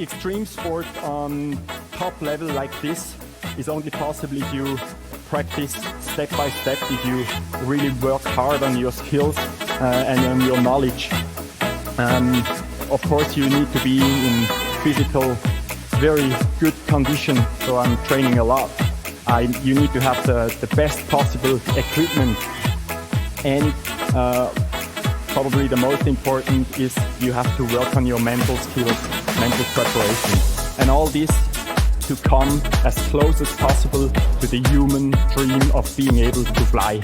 extreme sport on top level like this is only possible if you practice step by step, if you really work hard on your skills and on your knowledge. Of course, you need to be in physical, very good condition, so I'm training a lot. You need to have the best possible equipment, and probably the most important is you have to work on your mental skills, mental preparation, and all this to come as close as possible to the human dream of being able to fly.